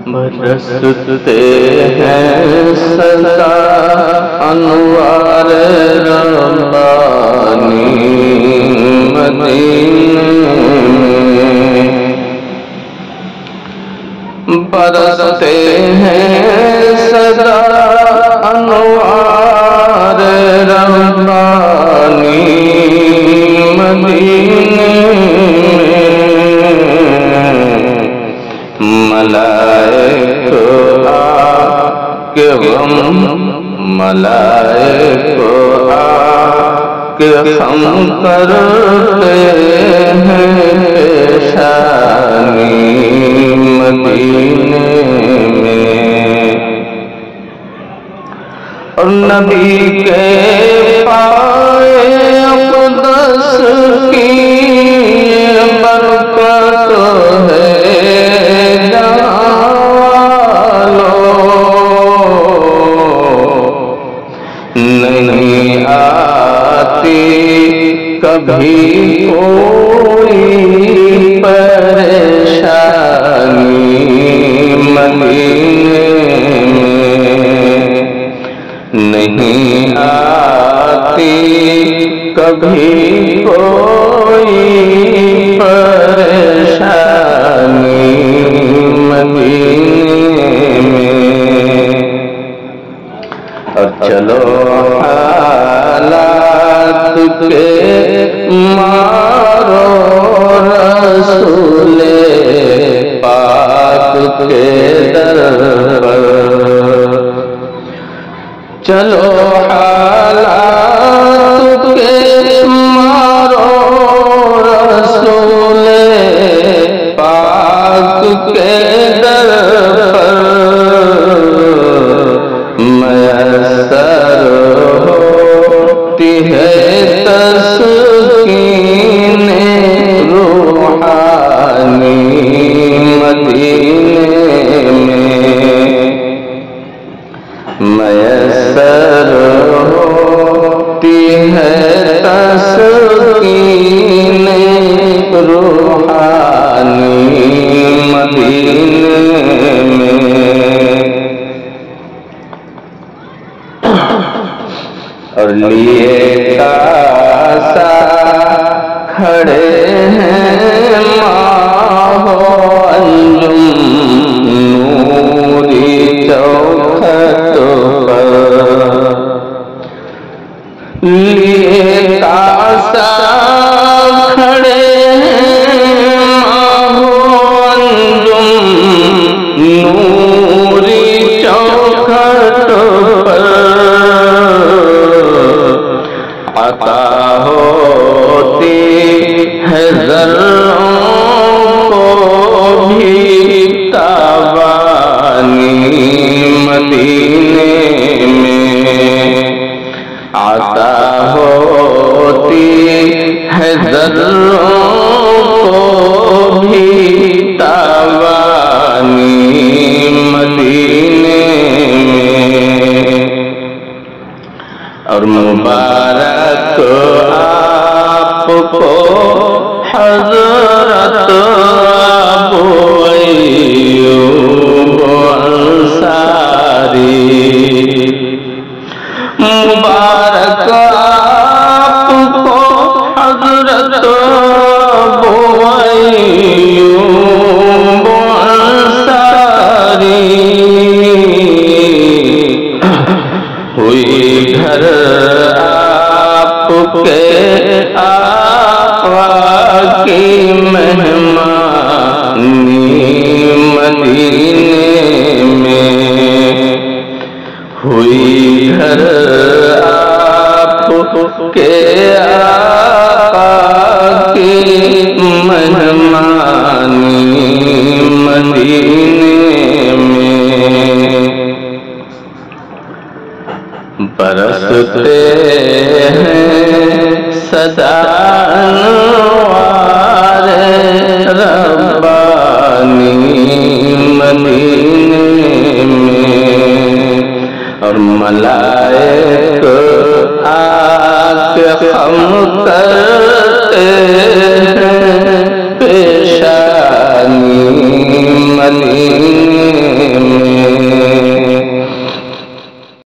برستے ہیں سدا انوار ربانی مدینے میں، برستے ہیں سدا انوار ربانی مدینے میں، ملائک آ کے ہم ملائک آ کے ہم کرتے ہیں پیشانی مدینے میں، اور نبی کے پائے اقدس کی برکت ہے نہیں آتی کبھی کوئی پریشانی مدینے میں، نہیں آتی کبھی کوئی پریشانی مدینے میں، اور چلو حالات کے مارو رسول پاک کے در پر، چلو حالات کے مارو رسول پاک کے در پر، میسر ہوتی ہے تسکین روحانی مدینے میں، میسر ہوتی ہے تسکین روحانی مدینے میں، اور لیے کاسا کھڑے ہیں ماہو انجم نوری چوکھٹ پر، لیے کاسا کھڑے ہیں ماہو انجم نوری چوکھٹ پر، عطا ہوتی ہے ذروں کو بھی تابانی مدینے میں، عطا ہوتی ہے ذروں کو بھی تابانی مدینے میں، اور مبارک آپ کو حضرت ابو ایوب انصاری، مبارک آپ کو حضرت ابو ایوب انصاری، ہوئی گھر آپ کے آقا کی مہمانی مدینے میں، ہوئی گھر آپ کے آقا کی مہمانی مدینے میں، برستے ہیں سدا انوار ربانی مدینے میں، اور ملائک آ کے ہم کرتے ہیں پیشانی مدینے